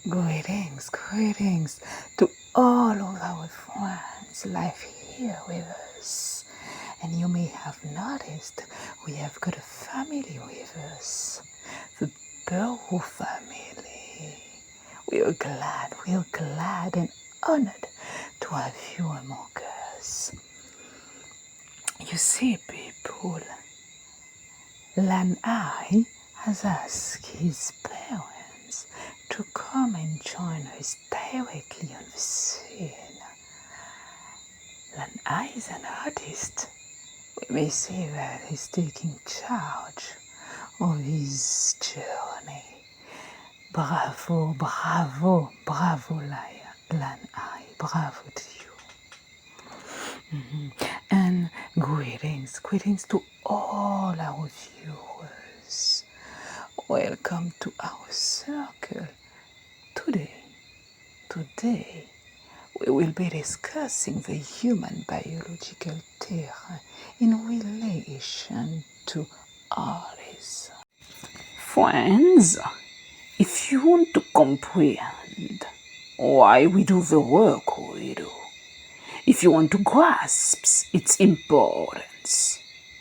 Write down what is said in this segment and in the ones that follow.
Greetings to all of our friends live here with us. And you may have noticed we have got a family with us, the Burrow family. We are glad and honored to have you among us. You see, people, Lanai has asked his parents to come and join us directly on the scene. Lanai is an artist. We may say that he's taking charge of his journey. Bravo, Lanai. Bravo to you. And greetings to all our viewers. Welcome to our circle. Today, we will be discussing the human biological terrain in relation to autism. Friends, if you want to comprehend why we do the work we do, if you want to grasp its importance,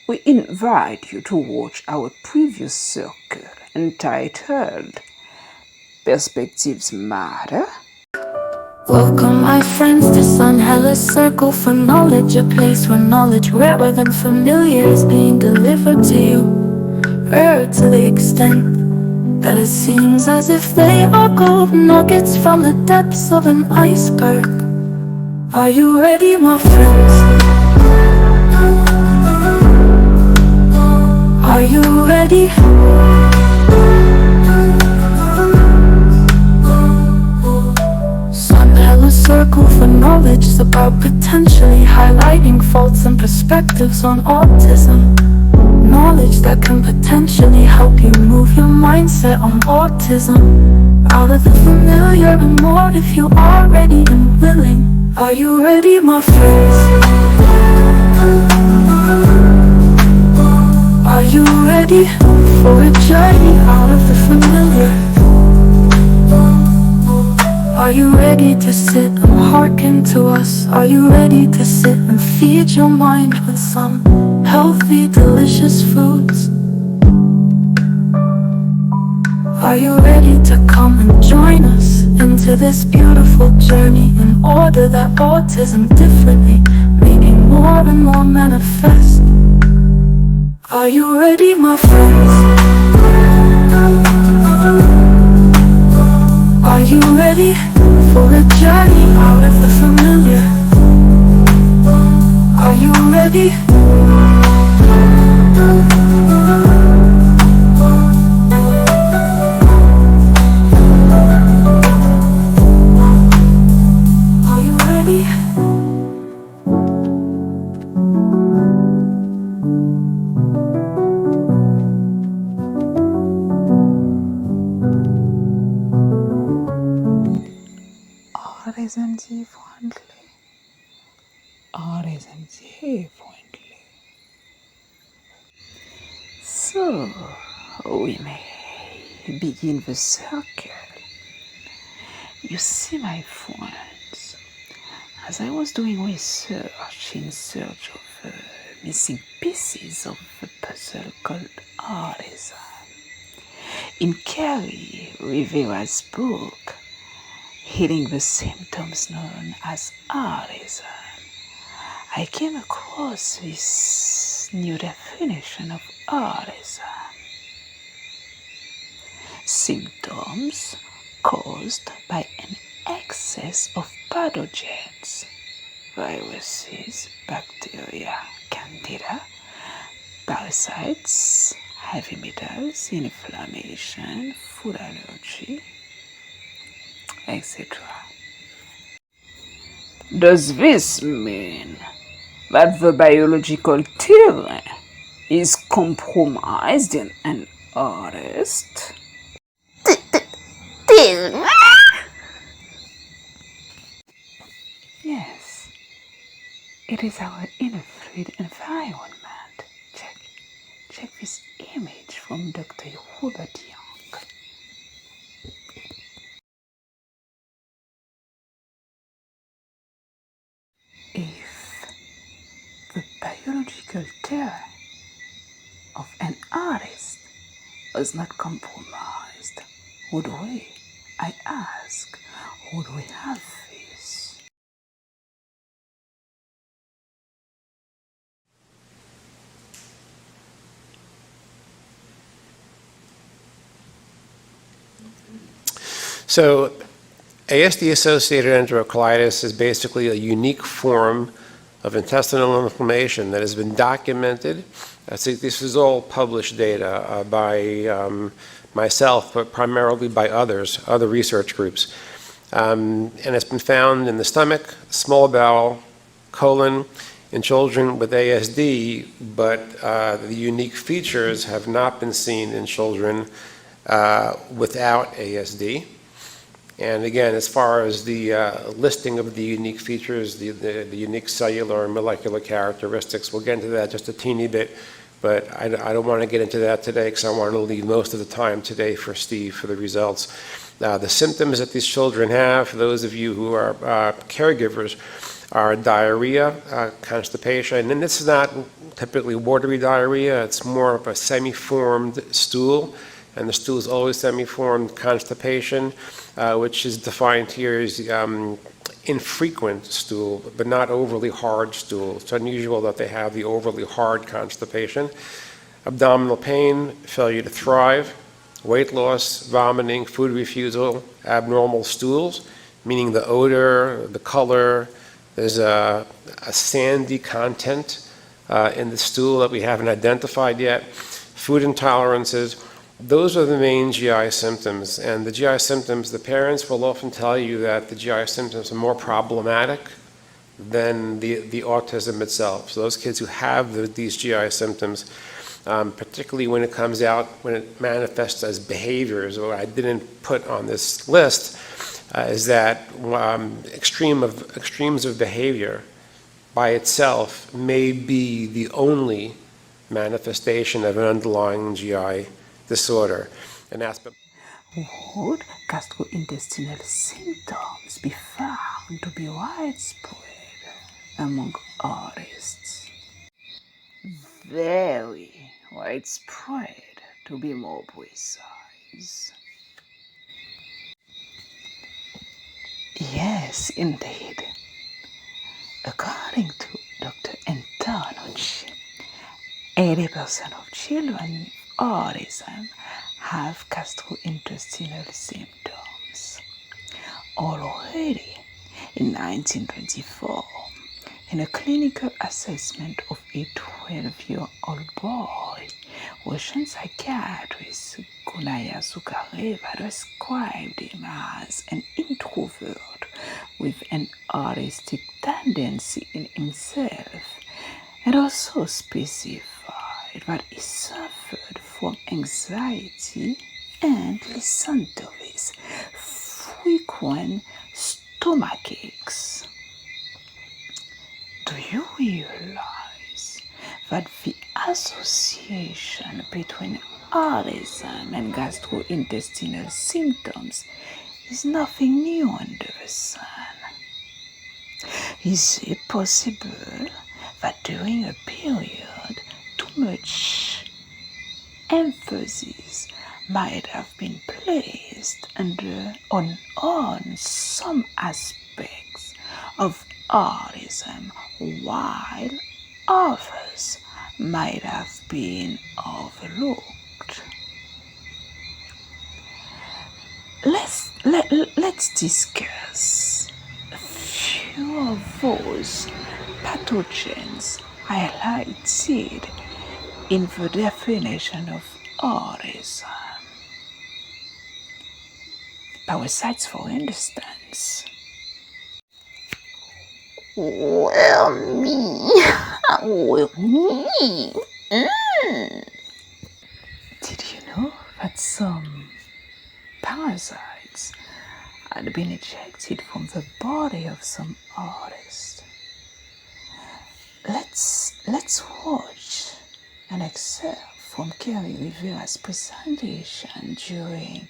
we invite you to watch our previous circle entitled Perspectives Matter. Welcome my friends to Sun Hellas Circle for Knowledge, a place where knowledge rarer than familiar is being delivered to you, rare to the extent that it seems as if they are gold nuggets from the depths of an iceberg. Are you ready, my friends? Are you ready? Circle for Knowledge is about potentially highlighting faults and perspectives on autism. Knowledge that can potentially help you move your mindset on autism out of the familiar and more if you are ready and willing. Are you ready, my friends? Are you ready for a journey out of the familiar? Are you ready to sit and hearken to us? Are you ready to sit and feed your mind with some healthy, delicious foods? Are you ready to come and join us into this beautiful journey in order that autism differently may be more and more manifest? Are you ready, my friends? Are you ready for a journey out of the familiar? Are you ready? Are you ready? Autism differently. So, we may begin the circle. You see, my friends, as I was doing research in search of missing pieces of the puzzle called autism, in Carrie Rivera's book, Healing the Symptoms Known as Autism, I came across this new definition of autism. Symptoms caused by an excess of pathogens, viruses, bacteria, candida, parasites, heavy metals, inflammation, food allergy, etc. Does this mean that the biological terrain is compromised in an artist? Yes, it is our inner fluid environment. Check this image from Dr. Robert Young. psychological theory of an artist is not compromised. Who do we? I ask, who do we have this? So ASD-associated enterocolitis is basically a unique form of intestinal inflammation that has been documented. This is all published data by myself, but primarily by other research groups. And it's been found in the stomach, small bowel, colon, in children with ASD, but the unique features have not been seen in children without ASD. And again, as far as the listing of the unique features, the unique cellular and molecular characteristics, we'll get into that just a teeny bit, but I don't want to get into that today because I want to leave most of the time today for Steve for the results. The symptoms that these children have, for those of you who are caregivers, are diarrhea, constipation, and this is not typically watery diarrhea, it's more of a semi-formed stool, and the stool is always semi-formed. Constipation, which is defined here as infrequent stool, but not overly hard stool. It's unusual that they have the overly hard constipation. Abdominal pain, failure to thrive, weight loss, vomiting, food refusal, abnormal stools, meaning the odor, the color. There's a sandy content in the stool that we haven't identified yet. Food intolerances. Those are the main GI symptoms, and the GI symptoms, the parents will often tell you that the GI symptoms are more problematic than the autism itself. So those kids who have these GI symptoms, particularly when it manifests as behaviors, or I didn't put on this list, is that extremes of behavior by itself may be the only manifestation of an underlying GI disorder. An aspect. Would gastrointestinal symptoms be found to be widespread among artists? Very widespread, to be more precise. Yes, indeed. According to Dr. Antonucci, 80% of children with autism have gastrointestinal symptoms. Already in 1924, in a clinical assessment of a 12-year-old boy, Russian psychiatrist Gunaya Zukareva described him as an introvert with an autistic tendency in himself, and also specified that he suffered from anxiety and, listen to this, frequent stomach aches. Do you realize that the association between autism and gastrointestinal symptoms is nothing new under the sun? Is it possible that during a period too much emphasis might have been placed on some aspects of autism, while others might have been overlooked? Let's discuss a few of those pathogens highlighted in the definition of autism. Parasites, for instance. Well, me. Did you know that some parasites had been ejected from the body of some artists? Let's watch an excerpt from Kerry Rivera's presentation during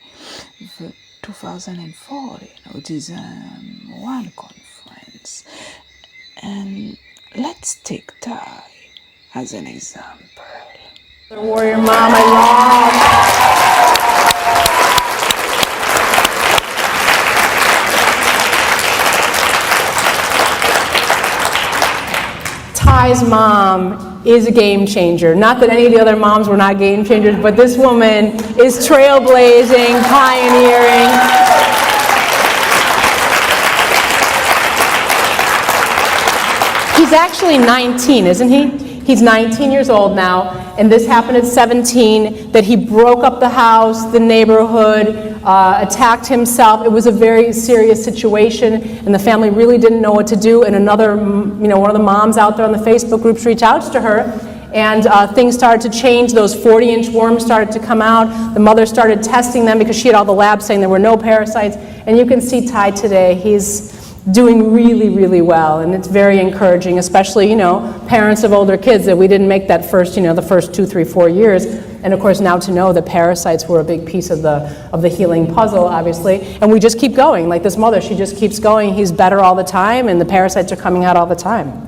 the 2014 Autism One conference, and let's take time as an example. Warrior mom, I love. Ty's mom is a game changer. Not that any of the other moms were not game changers, but this woman is trailblazing, pioneering. He's actually 19, isn't he? He's 19 years old now, and this happened at 17, that he broke up the house, the neighborhood, attacked himself. It was a very serious situation, and the family really didn't know what to do, and another, one of the moms out there on the Facebook groups reached out to her, and things started to change. Those 40-inch worms started to come out. The mother started testing them because she had all the labs saying there were no parasites, and you can see Ty today. He's doing really, really well, and it's very encouraging, especially, parents of older kids, that we didn't make that first, the first 2, 3, 4 years, and of course now to know that parasites were a big piece of the healing puzzle, obviously, and we just keep going. Like this mother, she just keeps going. He's better all the time, and the parasites are coming out all the time.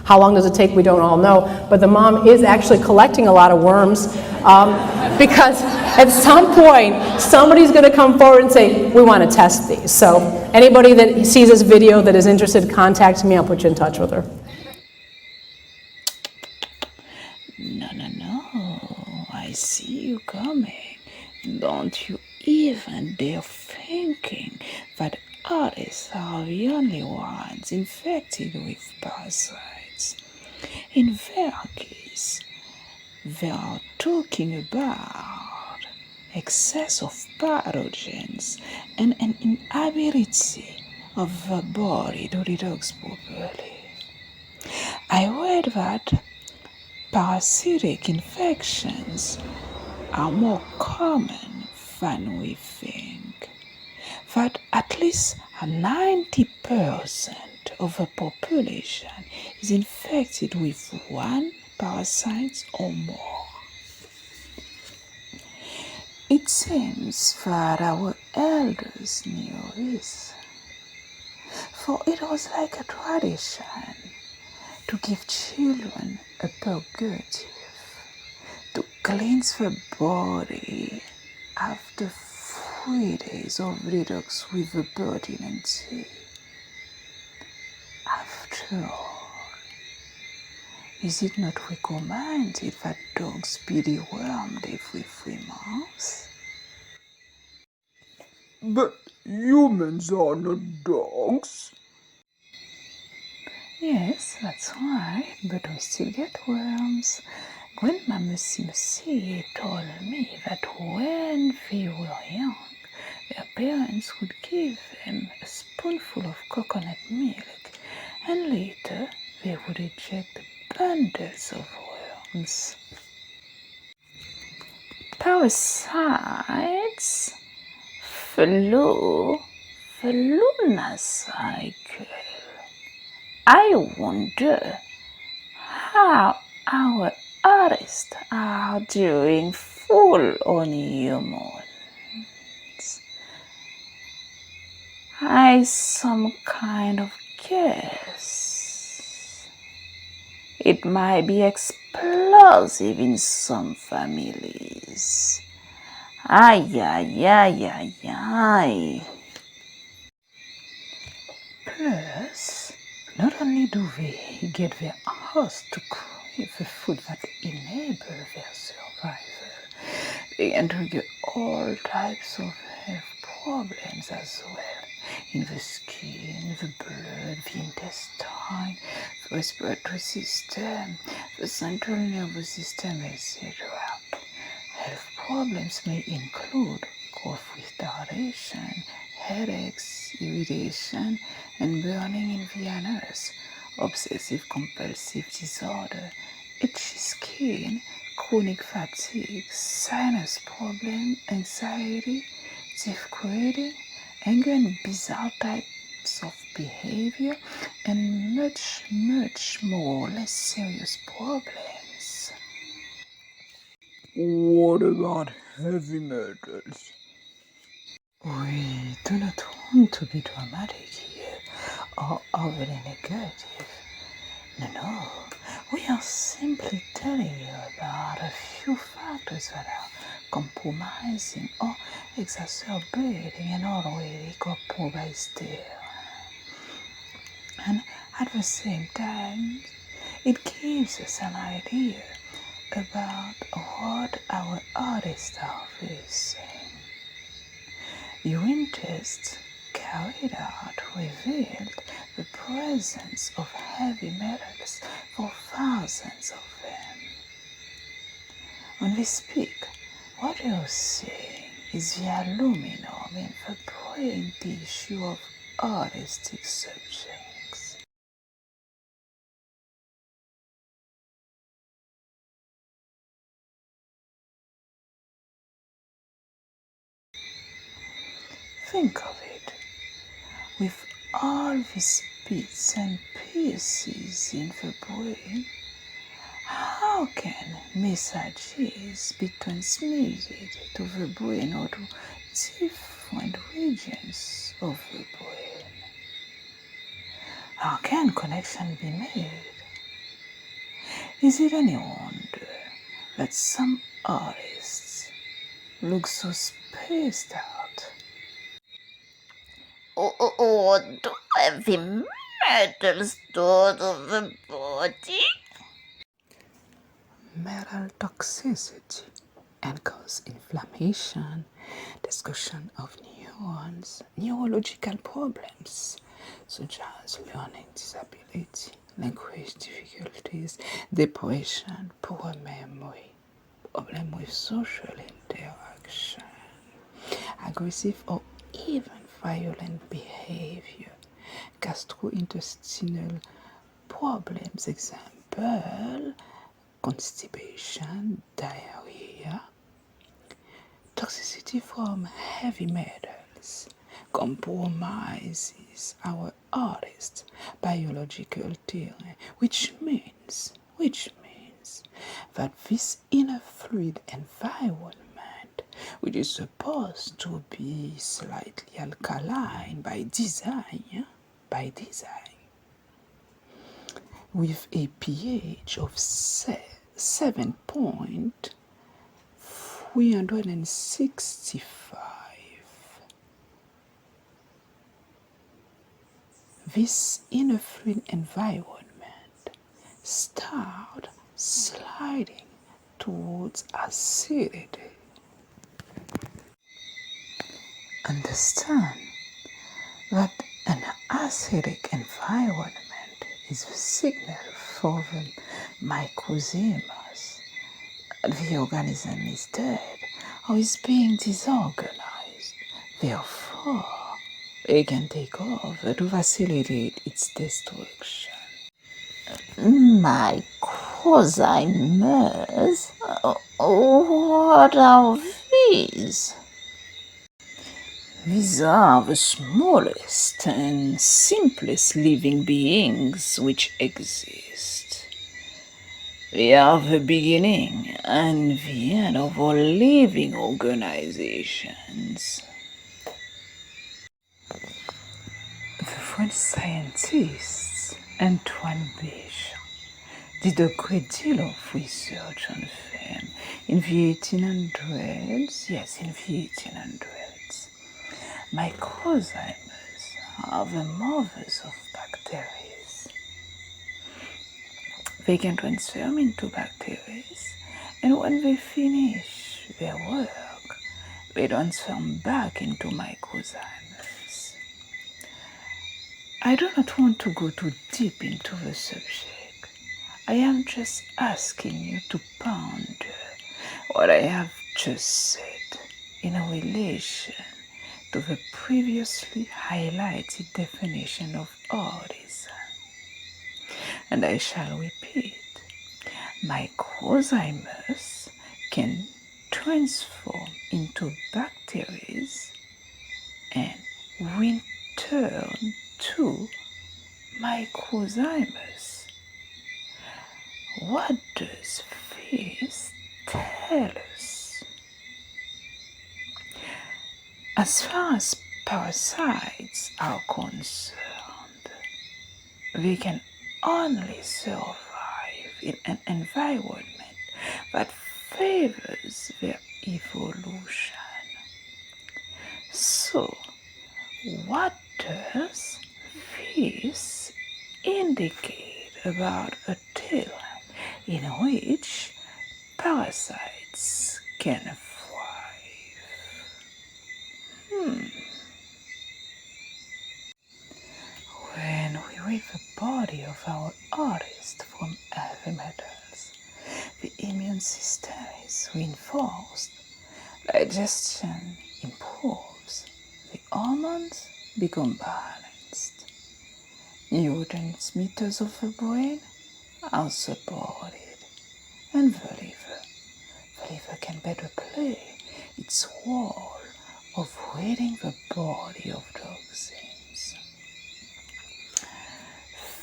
How long does it take? We don't all know, but the mom is actually collecting a lot of worms because at some point somebody's going to come forward and say, we want to test these. So anybody that sees this video that is interested, contact me. I'll put you in touch with her. No, I see you coming. Don't you even dare thinking that artists are the only ones infected with parasites. In their case, they are talking about excess of pathogens and an inability of the body to detox properly. I read that parasitic infections are more common than we think. That at least 90% of the population is infected with one parasite or more. It seems that our elders knew this, for it was like a tradition to give children a purgative, to cleanse the body after 3 days of detox with the pertinent tea. After all, is it not recommended that dogs be dewormed every 3 months? But humans are not dogs. Yes, that's right, but we still get worms. Grandma Musi told me that when they were young, their parents would give them a spoonful of coconut milk, and later they would eject bundles of worms. Parasites follow the lunar cycle. I wonder how our artists are doing full on humans. I some kind of guess. It might be explosive in some families. Ay, ay, ay, ay, ay. Plus, not only do they get their host to crave the food that enable their survival, they can trigger all types of health problems as well, in the skin, the blood, the intestine, the respiratory system, the central nervous system, etc. Health problems may include cough retardation, headaches, irritation, and burning in the anus, obsessive compulsive disorder, itchy skin, chronic fatigue, sinus problem, anxiety, teeth gritting, anger and bizarre types of behavior, and much, much more less serious problems. What about heavy metals? We do not want to be dramatic here or overly negative. No, We are simply telling you about a few factors that are compromising or exacerbating an already compromised state. And at the same time, it gives us an idea about what our artists are facing. Urine tests carried out revealed the presence of heavy metals for thousands of them. When we speak, what you're seeing is the aluminum in the brain tissue of autistic subjects. Think of it, with all these bits and pieces in the brain, how can messages be transmitted to the brain or to different regions of the brain? How can connection be made? Is it any wonder that some artists look so spaced out? What do heavy metals do to the body? Metal toxicity and cause inflammation, discussion of neurons, neurological problems such as learning disability, language difficulties, depression, poor memory, problem with social interaction, aggressive or even violent behavior, gastrointestinal problems, example, constipation, diarrhea, toxicity from heavy metals compromises our artist's biological theory, which means that this inner fluid environment, which is supposed to be slightly alkaline by design, with a pH of 7.365. This inner fluid environment start sliding towards acidity. Understand that an acidic environment is the signal for the microzymas. The organism is dead or is being disorganized. Therefore, it can take over to facilitate its destruction. Microzymas? What are these? These are the smallest and simplest living beings which exist. They are the beginning and the end of all living organizations. The French scientists Antonucci did a great deal of research on them in the 1800s. Yes, in the 1800s. Microzymas are the mothers of bacteria. They can transform into bacteria, and when they finish their work, they transform back into microzymas. I do not want to go too deep into the subject. I am just asking you to ponder what I have just said in relation to the previously highlighted definition of autism. And I shall repeat, microzymas can transform into bacteria and return to microzymas. What does this tell us? As far as parasites are concerned, they can only survive in an environment that favors their evolution. So, what does this indicate about a tail in which parasites can thrive? When we rid the body of our artist from heavy metals, the immune system is reinforced, digestion improves, the hormones become balanced, neurotransmitters of the brain are supported, and the liver can better play its role of ridding the body of toxins.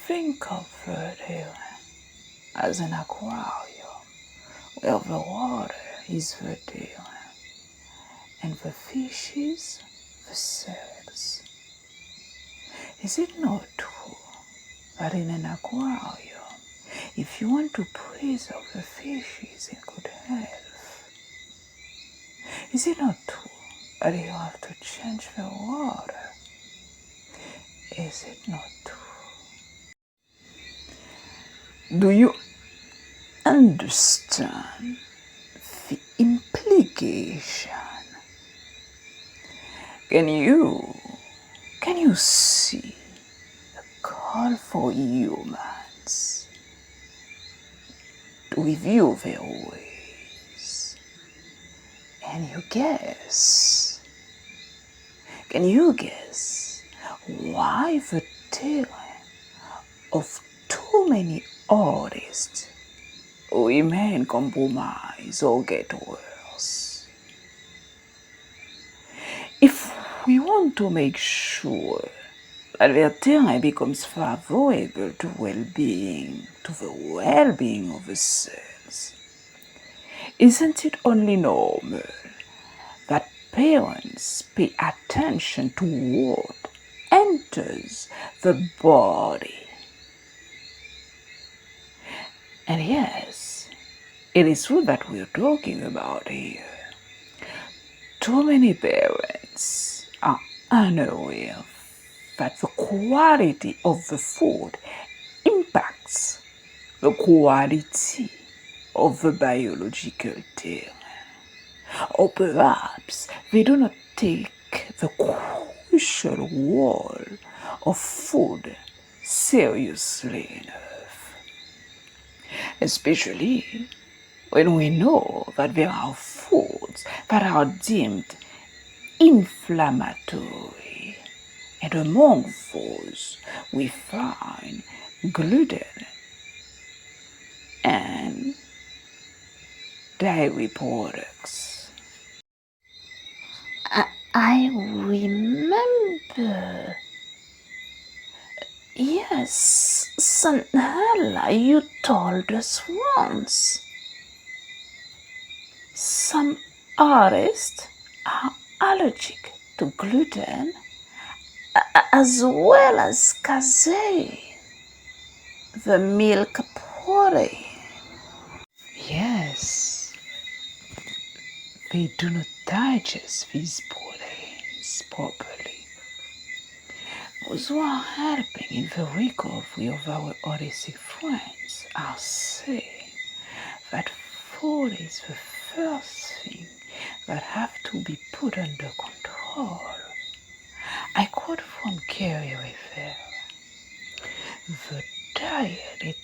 Think of the tail as an aquarium where the water is the tail and the fishes the cells. Is it not true that in an aquarium, if you want to preserve the fishes in good health, is it not true that you have to change the water? Is it not true? Do you understand the implication? Can you see the call for humans to review their ways? Can you guess why the tail of too many artists remain compromised or get worse? If we want to make sure that their terrain becomes favorable to well-being, to the well-being of the cells, isn't it only normal that parents pay attention to what enters the body? And yes, it is true that we're talking about here. Too many parents are unaware that the quality of the food impacts the quality of the biological terrain. Or perhaps they do not take the crucial role of food seriously enough. Especially when we know that there are foods that are deemed inflammatory, and among those we find gluten and dairy products. I remember. Yes, Sanhela, you told us once. Some artists are allergic to gluten as well as casein, the milk protein. Yes, they do not digest these proteins properly. Those who are helping in the recovery of our autistic friends are saying that food is the first thing that have to be put under control. I quote from Kerry Rivera, the diet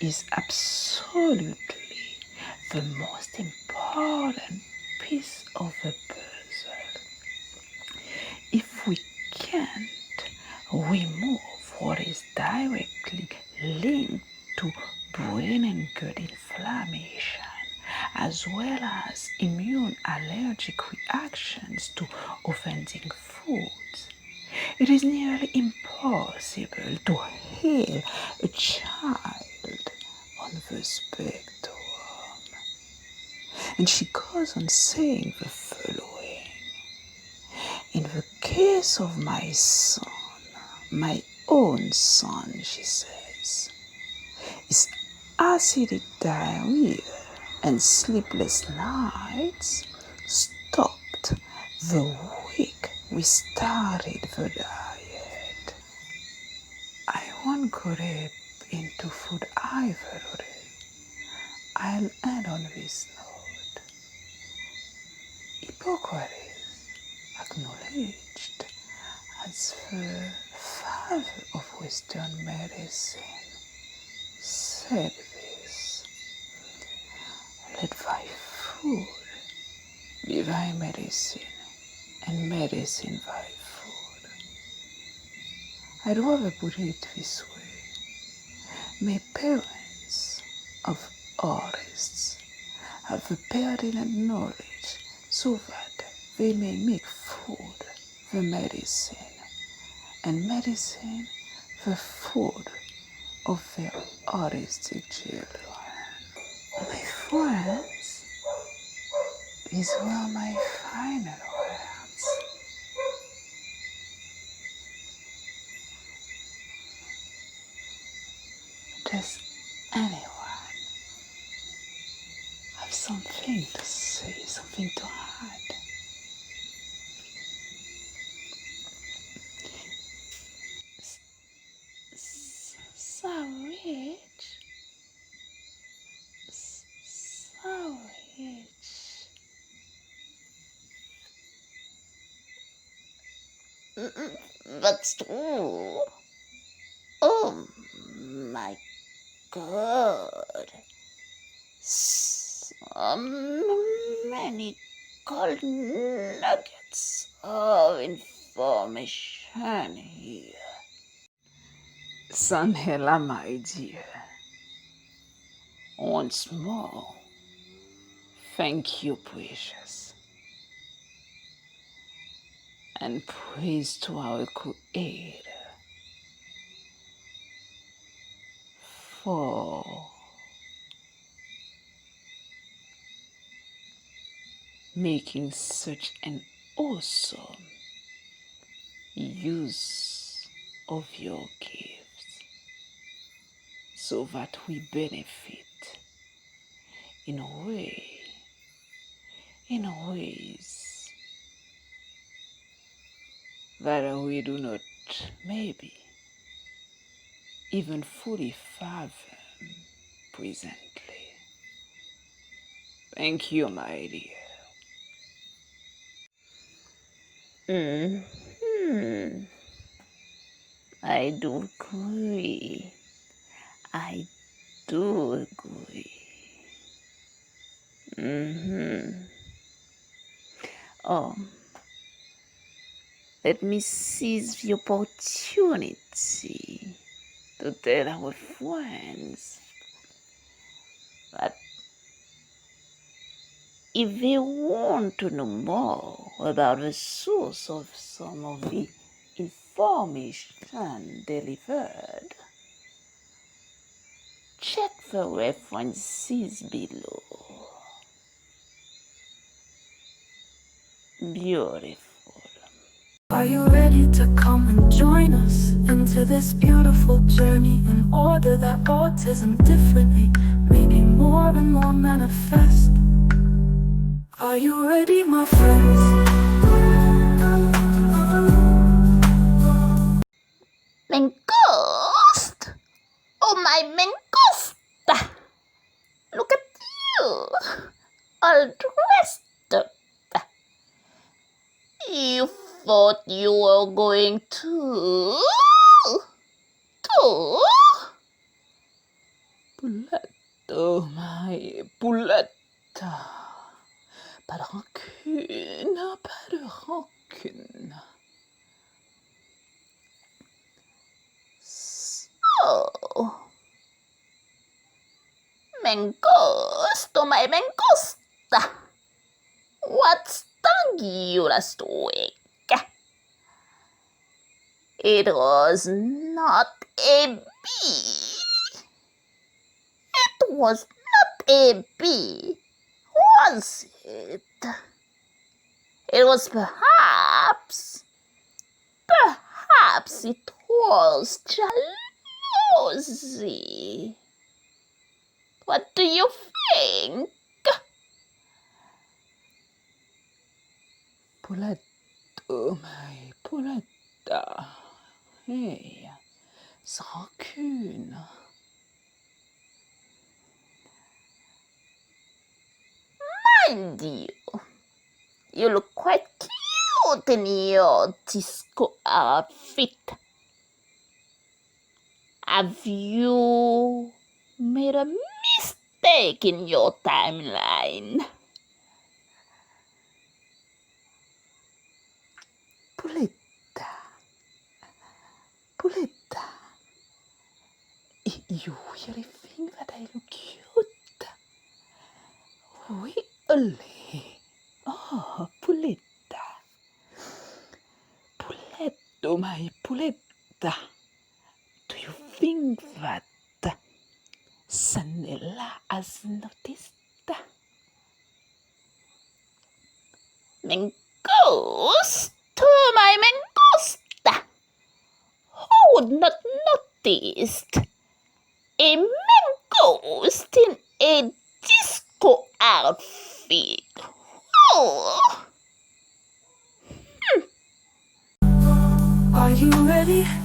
is absolutely the most important piece of the puzzle. If we can't remove what is directly linked to brain and gut inflammation, as well as immune allergic reactions to offending foods, it is nearly impossible to heal a child on the spectrum. And she goes on saying the following: in the case of my son, my own son, she says, is acidic diarrhea and sleepless nights stopped the week we started the diet. I won't go deep into food either today. I'll end on this note. Hippocrates, acknowledged as the father of Western medicine, said this: let thy food be thy medicine, and medicine thy food. I'd rather put it this way. May parents of artists have the pertinent knowledge so that they may make food the medicine, and medicine the food of their autistic children. My friends, these were my final words. Does anyone have something to say, something to add? So rich. So rich. That's true. Oh my God. So many gold nuggets of information here. Sanhela, my dear. Once more, thank you, precious. And praise to our Creator for making such an awesome use of your gifts so that we benefit in ways that we do not maybe even fully fathom presently. Thank you, my dear. I do agree. I do agree. Oh, let me seize the opportunity to tell our friends that if they want to know more about the source of some of the information delivered, check the references below. Beautiful. Are you ready to come and join us into this beautiful journey in order that autism differently may be more and more manifest? Are you ready, my friends? Mangost! Oh, my mangosta! Look at you! All dressed up. You thought you were going to? Pouletto, my pouletta. Pas de rancune, pas de rancune. So, mangosto, my mangosta. What stung you last week? It was not a bee. It was not a bee, was it? It was perhaps it was jealousy. What do you think? Poletto, my poletta. Hey, så kul. Mind you, you look quite cute in your disco outfit. Have you made a mistake in your timeline? Poletta. You really think that I look cute? Really? Oh, Poletta. Poletto, my Poletta. Do you think that Sanella has noticed? Mangoes to my mangosta. Who would not notice a mangost in a disco outfit? Oh. Are you ready?